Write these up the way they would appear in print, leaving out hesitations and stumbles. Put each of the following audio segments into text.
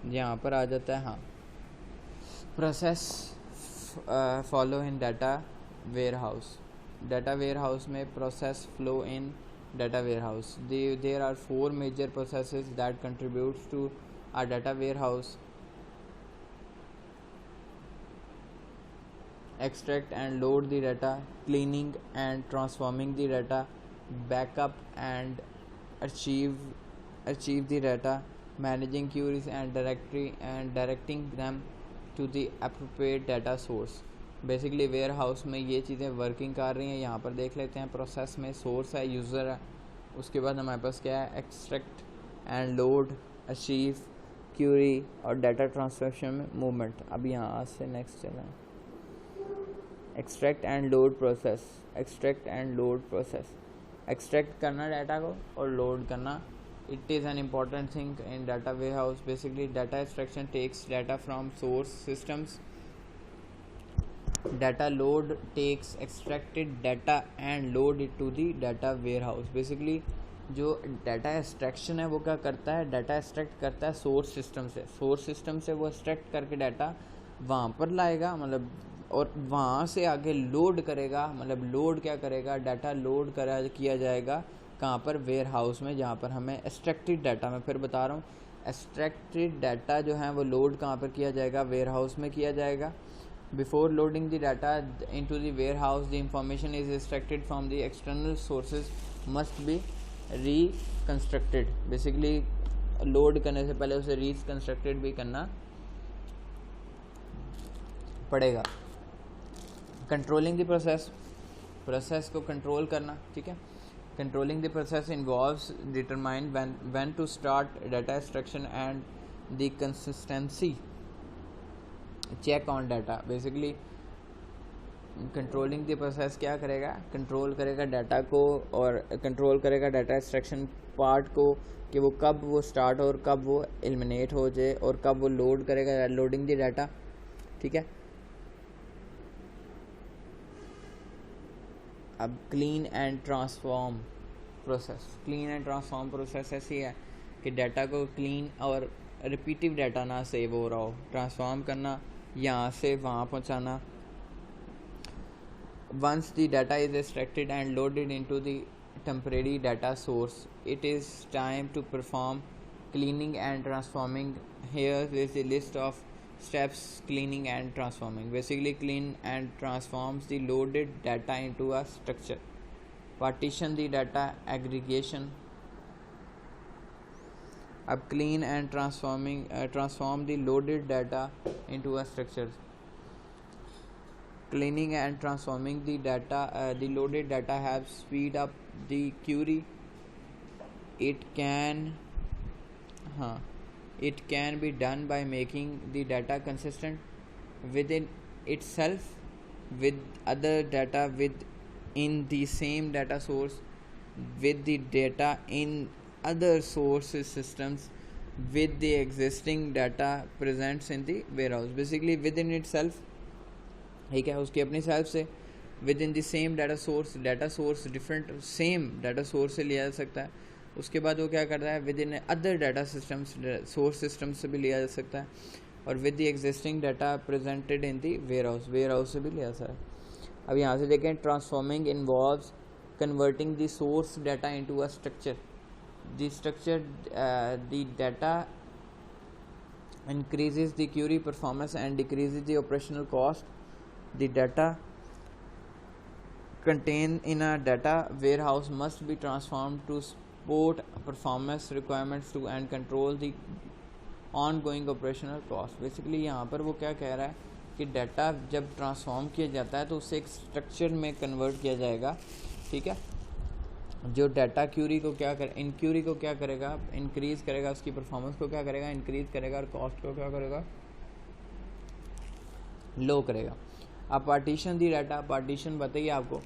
यहाँ पर आ जाता है, हाँ, process follow in data warehouse. Data warehouse में process flow in data warehouse. There are 4 major processes that contributes to a data warehouse: extract and load the data, cleaning and transforming the data, backup and archive the data, managing queries and directing them to the appropriate data source। Basically warehouse में ये चीज़ें working कर रही हैं। यहाँ पर देख लेते हैं, प्रोसेस में सोर्स है, यूज़र है, उसके बाद हमारे पास क्या है, extract and load, archive, query और डाटा ट्रांसफर में मूवमेंट। अब यहाँ से नेक्स्ट चला है, extract and load process. Extract and load process, extract करना डाटा को और लोड करना। It is an important thing in data warehouse. Basically data extraction takes data from source systems, data load takes extracted data and load it to the data warehouse. Basically जो data extraction है वो क्या करता है, data extract करता है source system से। Source system से वो एक्सट्रैक्ट करके डाटा वहाँ पर लाएगा, मतलब, और वहाँ से आगे लोड करेगा। मतलब लोड क्या करेगा, डाटा लोड किया जाएगा कहाँ पर, वेयर हाउस में, जहाँ पर हमें एक्सट्रैक्टेड डाटा, मैं फिर बता रहा हूँ, एक्सट्रैक्टेड डाटा जो है वो लोड कहाँ पर किया जाएगा, वेयर हाउस में किया जाएगा। Before loading the data into the warehouse, the information is extracted from the external sources must be reconstructed. Basically load करने से पहले उसे रिकंस्ट्रक्टेड भी करना पड़ेगा। कंट्रोलिंग द प्रोसेस, प्रोसेस को कंट्रोल करना, ठीक है। Controlling the process involves determine when to start data extraction and the consistency check on data. Basically controlling the process क्या करेगा, कंट्रोल करेगा डाटा को और कंट्रोल करेगा डाटा एक्सट्रैक्शन पार्ट को, कि वो कब वो स्टार्ट और कब वो एलिमिनेट हो जाए और कब वो लोड करेगा, लोडिंग द डाटा, ठीक है। अब clean and transform process. Clean and transform process ऐसी है कि डाटा को क्लीन और रिपीटिव डाटा ना सेव हो रहा हो, ट्रांसफॉर्म करना, यहाँ से वहाँ पहुँचाना। Once the data is extracted and loaded into the temporary data source, it is time to perform cleaning and transforming. Here is the list of steps: cleaning and transforming. Basically, clean and transforms the loaded data into a structure. Partition the data, aggregation. अब clean and transform the loaded data into a structure. Cleaning and transforming the data, the loaded data helps speed up the query. It can be done by making the data consistent within itself with other data within the same data source, with the data in other sources systems, with the existing data present in the warehouse. Basically within itself, ठीक है, उसकी अपनी self से, within the same data source different same data source से लिया जा सकता है। उसके बाद वो क्या करता है, within other data systems, source system से भी लिया जा सकता है, और with the existing data presented in the warehouse से भी लिया जा सकता है। अब यहाँ से देखें, transforming involves converting the source data into a structure. The structure the data increases the query performance and decreases the operational cost. The data contained in a data warehouse must be transformed to support performance requirements to and control the ongoing operational cost. Basically यहाँ पर वो क्या कह रहा है कि data जब transform किया जाता है तो उसे एक स्ट्रक्चर में कन्वर्ट किया जाएगा, ठीक है, जो डाटा क्यूरी को क्या कर इन क्यूरी को क्या करेगा, इंक्रीज़ करेगा, उसकी परफॉर्मेंस को क्या करेगा, इंक्रीज़ करेगा, और कॉस्ट को क्या करेगा, लो करेगा। अब पार्टीशन दी डाटा, पार्टीशन बताइए आपको,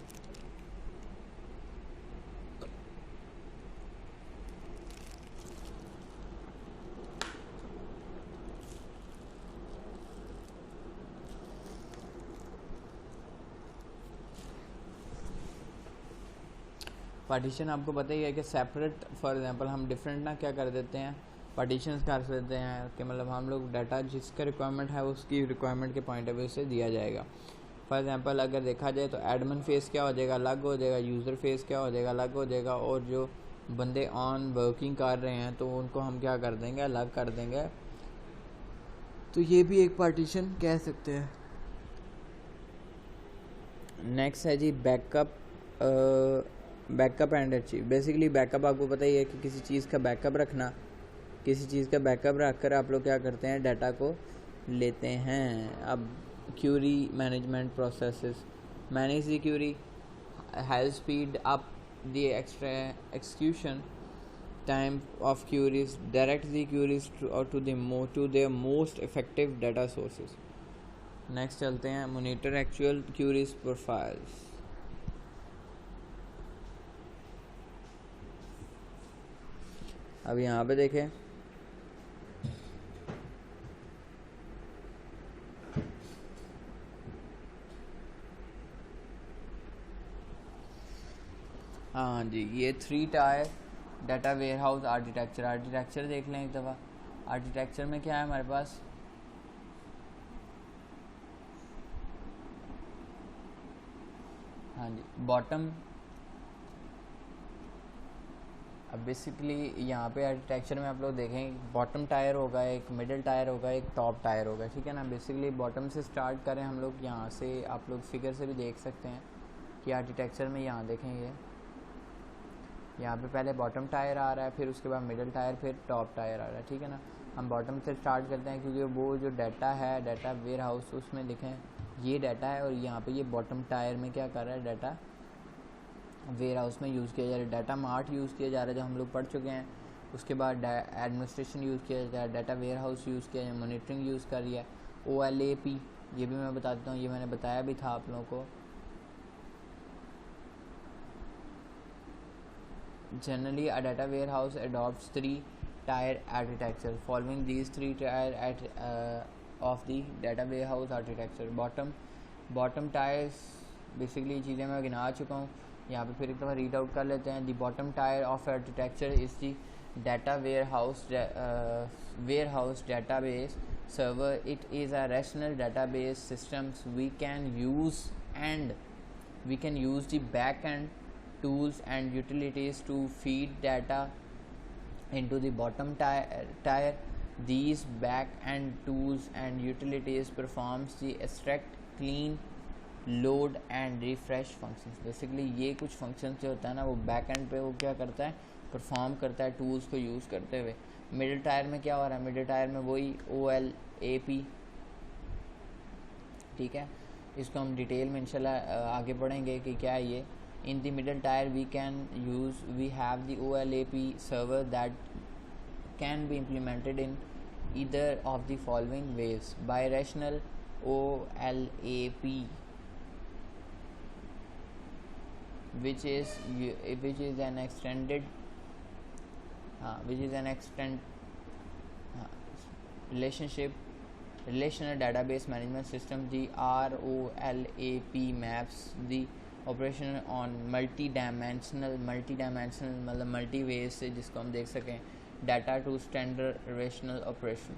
पार्टीशन आपको पता ही है कि सेपरेट, फॉर एग्जांपल हम डिफरेंट ना क्या कर देते हैं, पार्टीशंस कर सकते हैं कि मतलब हम लोग डाटा जिसका रिक्वायरमेंट है उसकी रिक्वायरमेंट के पॉइंट ऑफ व्यू से दिया जाएगा। फॉर एग्जांपल अगर देखा जाए तो एडमिन फेस क्या हो जाएगा, अलग हो जाएगा, यूज़र फेस क्या हो जाएगा, अलग हो जाएगा, और जो बंदे ऑन वर्किंग कर रहे हैं तो उनको हम क्या कर देंगे, अलग कर देंगे। तो ये भी एक पार्टीशन कह सकते हैं। नेक्स्ट है जी backup. Backup and archive. Basically backup आपको पता ही है कि किसी चीज़ का बैकअप रखना, किसी चीज़ का बैकअप रख कर आप लोग क्या करते हैं, डाटा को लेते हैं। अब query management processes, manage the query, help speed up the execution time of queries, direct the queries to their most effective data sources. Next चलते हैं monitor actual queries profiles। अब यहाँ पे देखें, हाँ जी, ये 3 tier data warehouse architecture देख लें एक दफ़ा। आर्किटेक्चर में क्या है हमारे पास, हाँ जी, बॉटम। अब बेसिकली यहाँ पे आर्किटेक्चर में आप लोग देखें बॉटम टायर होगा, एक मिडिल टायर होगा, एक टॉप टायर होगा, ठीक है ना। बेसिकली बॉटम से स्टार्ट करें हम लोग, यहाँ से आप लोग फिगर से भी देख सकते हैं कि आर्किटेक्चर में यहाँ देखेंगे, यहाँ पे पहले बॉटम टायर आ रहा है, फिर उसके बाद मिडिल टायर, फिर टॉप टायर आ रहा है, ठीक है ना। हम बॉटम से स्टार्ट करते हैं क्योंकि वो जो डाटा है, डाटा वेयर हाउस, उसमें लिखें ये डाटा है, और यहाँ पे ये बॉटम टायर में क्या कर रहा है, डाटा वेयर हाउस में यूज़ किया जा रहा है। डाटा मार्ट यूज़ किया जा रहा है जो हम लोग पढ़ चुके हैं। उसके बाद एडमिनिस्ट्रेशन यूज़ किया जा रहा है, डाटा वेयर हाउस यूज़ किया जाए, मॉनिटरिंग यूज़ कर रही है, OLAP, ये भी मैं बता देता हूँ, ये मैंने बताया भी था आप लोगों को। Generally, a data warehouse adopts 3-tier architecture. Following these 3 tier of the data warehouse architecture. Bottom tiers basically चीज़ें मैं गिना चुका हूँ, यहाँ पे फिर एक दफ़ा रीड आउट कर लेते हैं। The bottom tier of architecture is the data warehouse database server. It is a rational database systems we can use the backend tools and utilities to feed data into the bottom tier. These back-end tools and utilities performs the extract, clean, load and refresh functions. Basically ये कुछ functions जो होता है ना, वो back-end पे वो क्या करता है, perform करता है tools को use करते हुए। middle tier में क्या हो रहा है, middle tier में वही OLAP, ठीक है। इसको हम डिटेल में इंशाल्लाह आगे पढ़ेंगे कि क्या है ये। In the middle tier we have the OLAP server that can be implemented in either of the following ways: birational OLAP, which is an extended relational database management system. The ROLAP maps the operation on multidimensional मतलब multi ways से, जिसको हम देख सकें, data to standard relational operation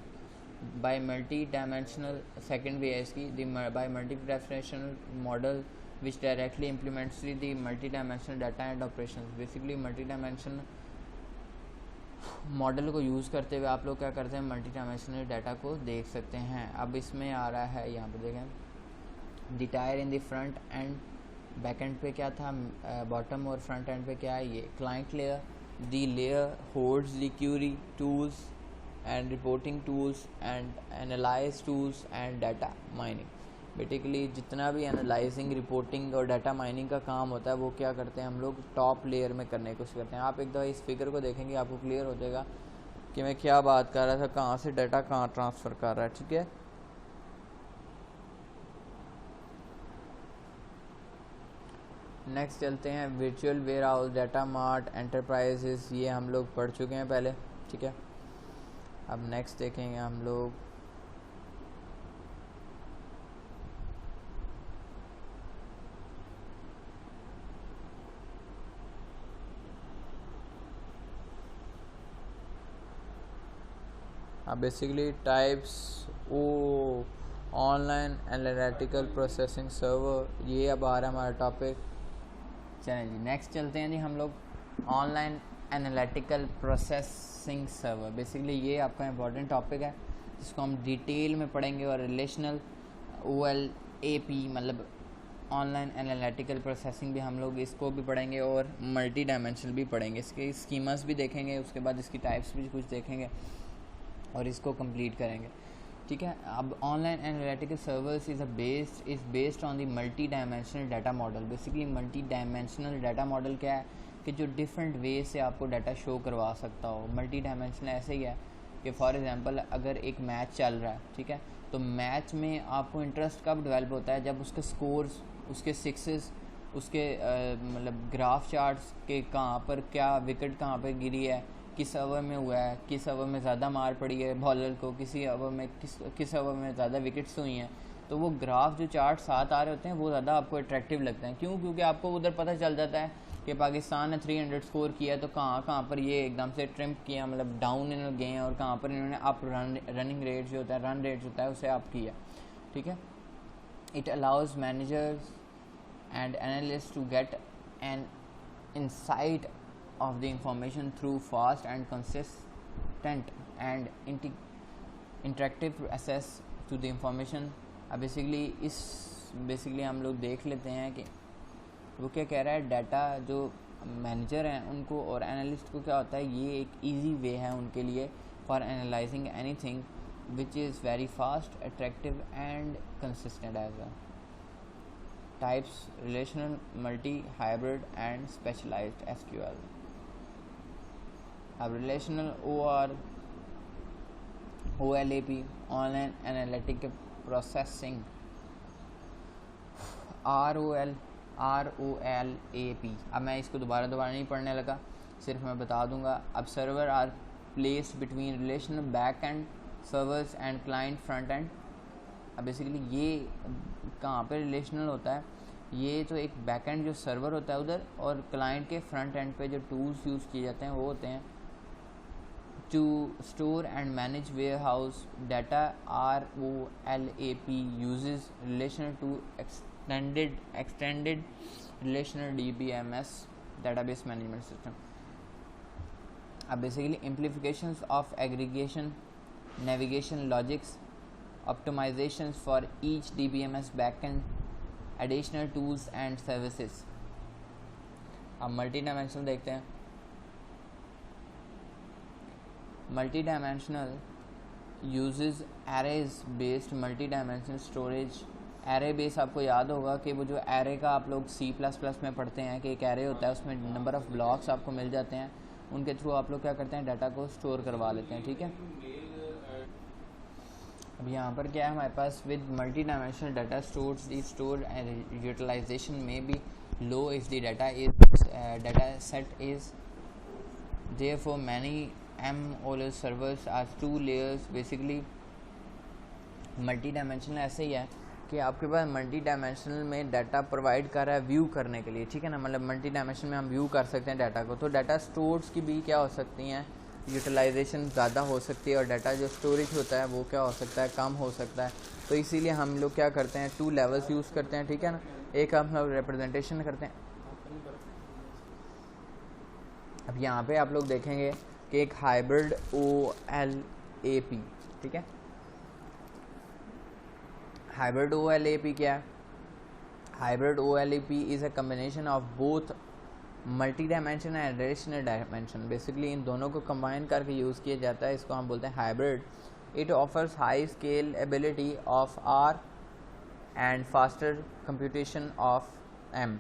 by multidimensional. Second way है इसकी by multidimensional model which directly implements the multidimensional data and operation. Basically multidimensional model को use करते हुए आप लोग क्या करते हैं, मल्टी-डायमेंशनल डाटा को देख सकते हैं। अब इसमें आ रहा है, यहाँ पर देखें, the tyre in the front end back and पे क्या था, बॉटम, और फ्रंट एंड पे क्या है, ये client layer. The layer holds the query tools and reporting tools and analyse tools and data mining. Basically जितना भी एनालाइजिंग, रिपोर्टिंग और डाटा माइनिंग का काम होता है वो क्या करते हैं हम लोग टॉप लेयर में करने की कोशिश करते हैं। आप एक दफ़ा इस फिगर को देखेंगे आपको क्लियर हो जाएगा कि मैं क्या बात कर रहा था, कहाँ से डाटा कहाँ ट्रांसफ़र कर रहा है, ठीक है। नेक्स्ट चलते हैं virtual warehouse, data mart, enterprises, ये हम लोग पढ़ चुके हैं पहले, ठीक है। अब नेक्स्ट देखेंगे हम लोग बेसिकली टाइप्स ओ ऑनलाइन एनालिटिकल प्रोसेसिंग सर्वर, ये अब आ रहा है हमारा टॉपिक। चलें जी नेक्स्ट चलते हैं जी हम लोग online analytical processing server. Basically ये आपका इम्पोर्टेंट टॉपिक है जिसको हम डिटेल में पढ़ेंगे, और रिलेशनल OLAP मतलब ऑनलाइन एनालिटिकल प्रोसेसिंग भी हम लोग इसको भी पढ़ेंगे, और मल्टी डायमेंशनल भी पढ़ेंगे। इसके स्कीमास भी देखेंगे, उसके बाद इसकी टाइप्स भी कुछ देखेंगे और इसको कंप्लीट करेंगे, ठीक है। अब online analytical servers is based on the multi dimensional data model. Basically multi dimensional data model क्या है कि जो डिफरेंट वे से आपको डाटा शो करवा सकता हो। मल्टी डायमेंशनल ऐसे ही है कि फॉर एग्जांपल अगर एक मैच चल रहा है, ठीक है, तो मैच में आपको इंटरेस्ट कब डेवलप होता है, जब उसके स्कोर्स, उसके सिक्सेस, उसके मतलब ग्राफ चार्ट्स के कहाँ पर क्या विकेट कहाँ पर गिरी है, किस ओवर में हुआ है, किस ओवर में ज़्यादा मार पड़ी है बॉलर को, किसी ओवर में किस ओवर में ज़्यादा विकेट्स हुई हैं। तो वो ग्राफ जो चार्ट साथ आ रहे होते हैं वो ज़्यादा आपको अट्रैक्टिव लगते हैं। क्यों? क्योंकि आपको उधर पता चल जाता है कि पाकिस्तान ने 300 स्कोर किया, तो कहाँ पर ये एकदम से ट्रिम्प किया, मतलब डाउन इन्होंने गए हैं, और कहाँ पर इन्होंने अप रनिंग रेट जो होता है, रन रेट होता है, उसे अप किया, ठीक है। It allows managers and analysts to get an insight of the information through fast and consistent and interactive access to the information। अब बेसिकली हम लोग देख लेते हैं कि वो क्या कह रहा है। डाटा जो मैनेजर हैं उनको और एनालिस्ट को क्या होता है, ये एक इजी वे है उनके लिए for analysing anything which is very fast, attractive and consistent as well. Types: relational, multi, hybrid and specialized SQL। अब relational OLAP online analytic processing, ROLAP। अब मैं इसको दोबारा नहीं पढ़ने लगा, सिर्फ मैं बता दूंगा। अब server are placed between relational back end servers and client front end. अब बेसिकली ये कहाँ पे रिलेशनल होता है, ये तो एक बैक एंड जो सर्वर होता है उधर, और क्लाइंट के फ्रंट एंड पे जो टूल्स यूज़ किए जाते हैं वो होते हैं to store and manage warehouse data. ROLAP uses relational to extended relational DBMS database management system। अब basically implications of aggregation, navigation logics, optimizations for each DBMS backend, additional tools and services। अब multi dimensional देखते हैं। Multi dimensional uses arrays based multi dimensional storage. Array base आपको याद होगा कि वो जो एरे का आप लोग C++ में पढ़ते हैं कि एक एरे होता है, उसमें नंबर ऑफ़ ब्लॉक्स आपको मिल जाते हैं, उनके थ्रू आप लोग क्या करते हैं, डाटा को स्टोर करवा लेते हैं, ठीक है। अब यहाँ पर क्या है हमारे पास, with multi dimensional data store and utilization में भी लो if the data set is therefore many MOL servers are 2 layers. Basically multi dimensional ऐसे ही है कि आपके पास मल्टी डायमेंशनल में डाटा प्रोवाइड कर रहा है व्यू करने के लिए, ठीक है ना, मतलब मल्टी डायमेंशनल में हम व्यू कर सकते हैं डाटा को। तो डाटा स्टोर्स की भी क्या हो सकती हैं, यूटिलाइजेशन ज़्यादा हो सकती है, और डाटा जो स्टोरेज होता है वो क्या हो सकता है, कम हो सकता है। तो इसीलिए हम लोग क्या करते हैं, 2 लेवल्स यूज़ करते हैं, ठीक है ना। एक हम लोग रिप्रेजेंटेशन करते हैं। अब यहाँ पे आप लोग देखेंगे कि एक हाइब्रिड OLAP, ठीक है। हाइब्रिड OLAP क्या है? Hybrid OLAP is a combination of both multi dimension and relational dimension. Basically इन दोनों को कंबाइन करके यूज़ किया जाता है, इसको हम बोलते हैं hybrid. It offers high scale ability of R and faster computation of M।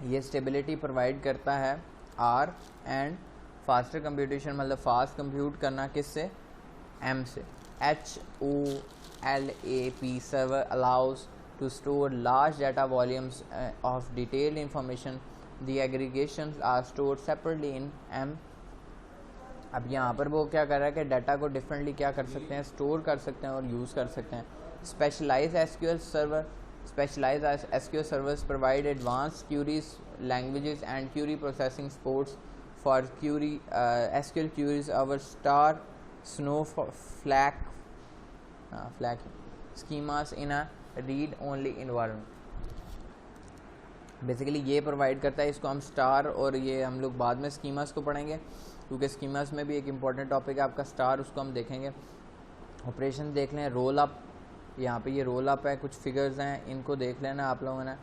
ये स्टेबिलिटी प्रोवाइड करता है R एंड फास्टर कंप्यूटेशन, मतलब फास्ट कंप्यूट करना किससे, M से। HOLAP server allows to store large data volumes of detailed information. The aggregations are stored separately in M। अब यहाँ पर वो क्या कर रहा है कि डाटा को डिफरेंटली क्या कर सकते हैं, स्टोर कर सकते हैं और यूज़ कर सकते हैं। Specialised SQL server Specialized SQL servers provide advanced queries, languages, and query processing supports for SQL queries. Our star snowflake schemas in a read only environment. Basically ये प्रोवाइड करता है, इसको हम स्टार, और ये हम लोग बाद में स्कीमास को पढ़ेंगे क्योंकि स्कीमास में भी एक इम्पॉर्टेंट टॉपिक है आपका स्टार, उसको हम देखेंगे. ऑपरेशन देख लें. रोल अप, यहाँ पे ये रोल अप है, कुछ फिगर्स हैं, इनको देख लेना आप लोगों ने,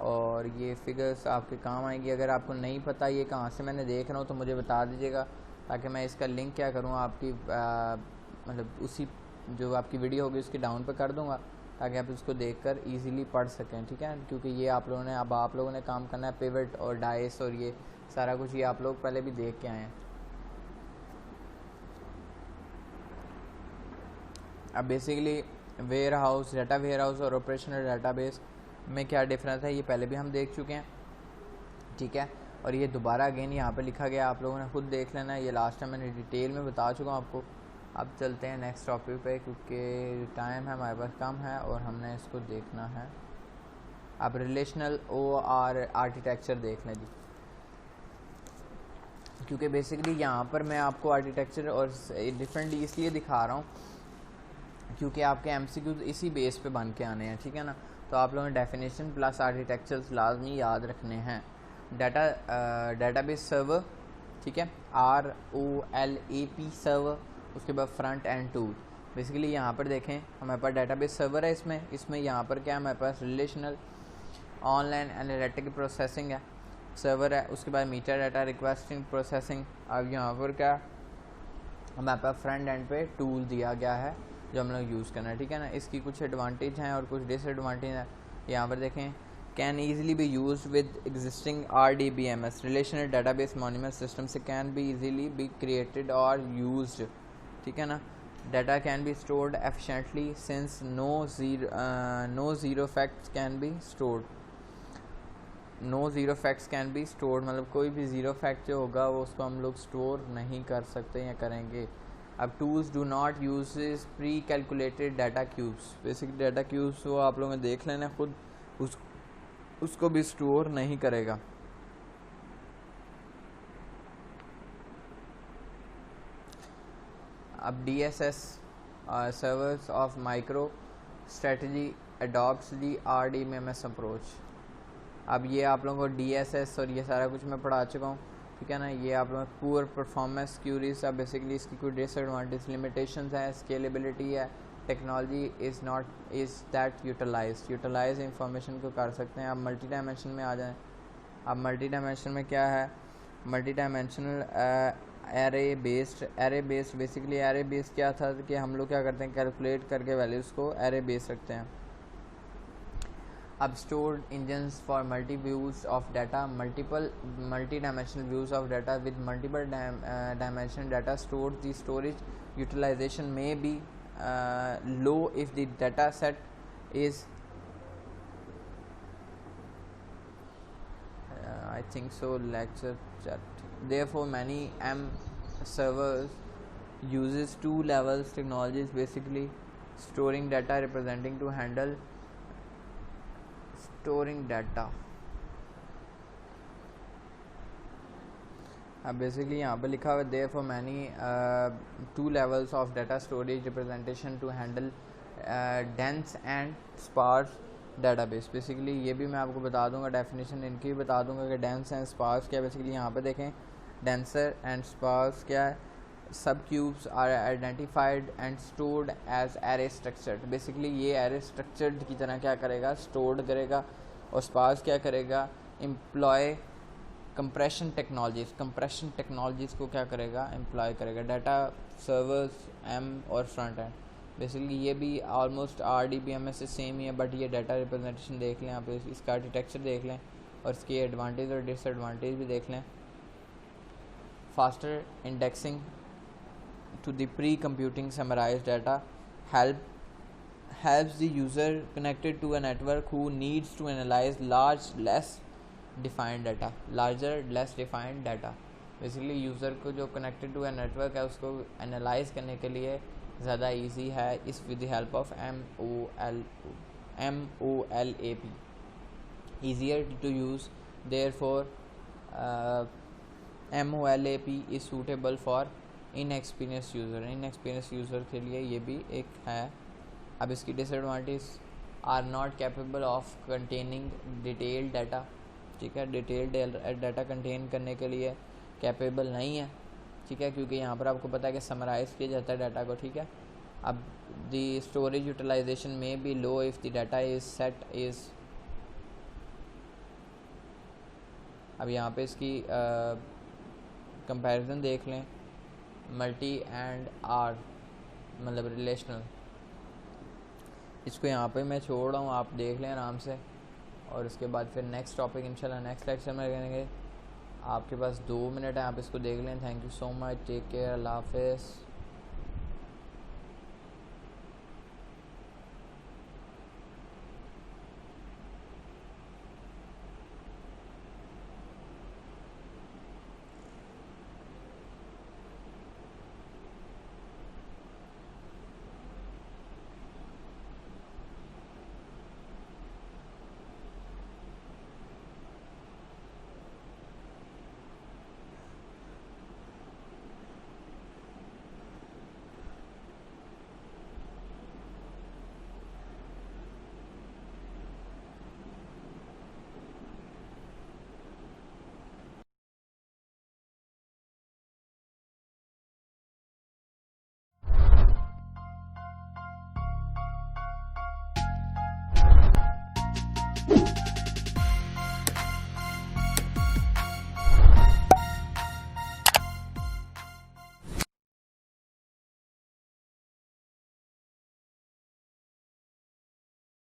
और ये फिगर्स आपके काम आएंगी. अगर आपको नहीं पता ये कहाँ से मैंने देख रहा हूँ तो मुझे बता दीजिएगा, ताकि मैं इसका लिंक क्या करूँ आपकी मतलब उसी जो आपकी वीडियो होगी उसकी डाउन पे कर दूँगा, ताकि आप इसको देखकर इजीली पढ़ सकें. ठीक है, क्योंकि ये आप लोगों ने काम करना है. पिवट और डाइस और ये सारा कुछ ये आप लोग पहले भी देख के आए हैं. अब basically warehouse, data warehouse और ऑपरेशनल डाटाबेस में क्या डिफरेंस है ये पहले भी हम देख चुके हैं. ठीक है, और ये दोबारा अगेन यहाँ पे लिखा गया, आप लोगों ने खुद देख लेना है. ये लास्ट टाइम मैंने डिटेल में बता चुका हूँ आपको. अब चलते हैं नेक्स्ट टॉपिक पे, क्योंकि टाइम है हमारे पास कम है और हमने इसको देखना है. अब रिलेशनल OR आर्किटेक्चर देख लें जी, क्योंकि बेसिकली यहाँ पर मैं आपको आर्किटेक्चर और डिफरेंटली इसलिए दिखा रहा हूँ क्योंकि आपके MCQs इसी बेस पे बन के आने हैं. ठीक है ना, तो आप लोगों ने डेफिनेशन प्लस आर्किटेक्चर्स लाजमी याद रखने हैं. डाटाबेस सर्वर, ठीक है, ROLAP सर्वर, उसके बाद फ्रंट एंड टूल. बेसिकली यहाँ पर देखें हमारे पास डाटाबेस सर्वर है, इसमें यहाँ पर क्या है हमारे पास रिलेशनल ऑनलाइन एनालिटिक प्रोसेसिंग है, सर्वर है. उसके बाद मीटा डाटा रिक्वेस्टिंग प्रोसेसिंग. अब यहाँ पर क्या हमारे पास फ्रंट एंड पे टूल दिया गया है जो हम लोग यूज़ करना है. ठीक है ना, इसकी कुछ एडवांटेज हैं और कुछ डिसएडवांटेज हैं. यहाँ पर देखें, can easily be use with existing RDBMS relational database management system से can be easily be created और यूज्ड. ठीक है ना, data can be stored efficiently since no zero facts can be stored. No zero facts can be stored मतलब कोई भी zero fact जो होगा वो उसको हम लोग स्टोर नहीं कर सकते या करेंगे. अब tools do not use pre calculated data cubes. Basic data cubes वो आप लोगों ने देख लेना खुद, उसको भी स्टोर नहीं करेगा. अब DSS servers of micro strategy adopts the RDBMS approach. अब ये आप लोगों को DSS और ये सारा कुछ मैं पढ़ा चुका हूँ. ठीक है ना, ये आप लोगों को पुअर परफॉर्मेंस क्यूरीज. अब बेसिकली इसकी कोई डिसएडवांटेज लिमिटेशंस है, स्केलेबिलिटी है, technology is that utilise information को कर सकते हैं. अब मल्टी डायमेंशन में आ जाएं. अब मल्टी डायमेंशन में क्या है, multi dimensional array based. Basically array based क्या था कि हम लोग क्या करते हैं, कैलकुलेट करके वैल्यूज़ को एरे बेस्ड रखते हैं. अब stored engines for multi views of data, multi dimensional views of data with multiple dimensional data stored. The storage utilisation में be low if the data set is I think so lecture chat. Therefore many M servers uses two levels technologies, basically storing data representing to handle storing data. अब basically यहाँ पर लिखा हुआ है therefore many two levels of data storage representation to handle dense and sparse database. Basically ये भी मैं आपको बता दूंगा, डेफिनेशन इनकी भी बता दूंगा कि डेंस एंड स्पार्स क्या है. बेसिकली यहाँ पे देखें डेंसर एंड स्पार्स क्या है, सब cubes are identified and stored as array structured. Basically ये एरे स्ट्रक्चर्ड की तरह क्या करेगा, स्टोर्ड करेगा. और स्पार्स क्या करेगा, एम्प्लॉय कंप्रेशन टेक्नोलॉजीज़ को क्या करेगा, एम्प्लॉय करेगा. डाटा सर्वर्स M और फ्रंट एंड. बेसिकली ये भी ऑलमोस्ट RDBMS से सेम ही है, बट ये डाटा रिप्रेजेंटेशन देख लें आप, इसका आर्किटेक्चर देख लें और इसके एडवांटेज और डिसएडवांटेज भी देख लें. Faster indexing to the precomputing summarise data helps the user connected to a network who needs to analyze larger less defined data. Basically user को जो कनेक्टेड टू ए नेटवर्क है उसको analyse करने के लिए ज़्यादा इजी है इस with the help of MOLO. MOLAP, easier to use. Therefore MOLAP is suitable for inexperienced user. Inexperienced user के लिए ये भी एक है. अब इसकी disadvantage are not capable of containing detailed data. ठीक है, डिटेल्ड डाटा कंटेन करने के लिए कैपेबल नहीं है. ठीक है, क्योंकि यहाँ पर आपको पता है कि समराइज़ किया जाता है डाटा को. ठीक है, अब द स्टोरेज यूटिलाइजेशन में be low if the data is set is. अब यहाँ पे इसकी कंपैरिजन देख लें. मल्टी एंड आर मतलब रिलेशनल, इसको यहाँ पे मैं छोड़ रहा हूँ, आप देख लें आराम से. और उसके बाद फिर नेक्स्ट टॉपिक इंशाल्लाह नेक्स्ट लेक्चर में करेंगे. आपके पास 2 मिनट है, आप इसको देख लें. Thank you so much, take care, अल्लाह हाफिज़.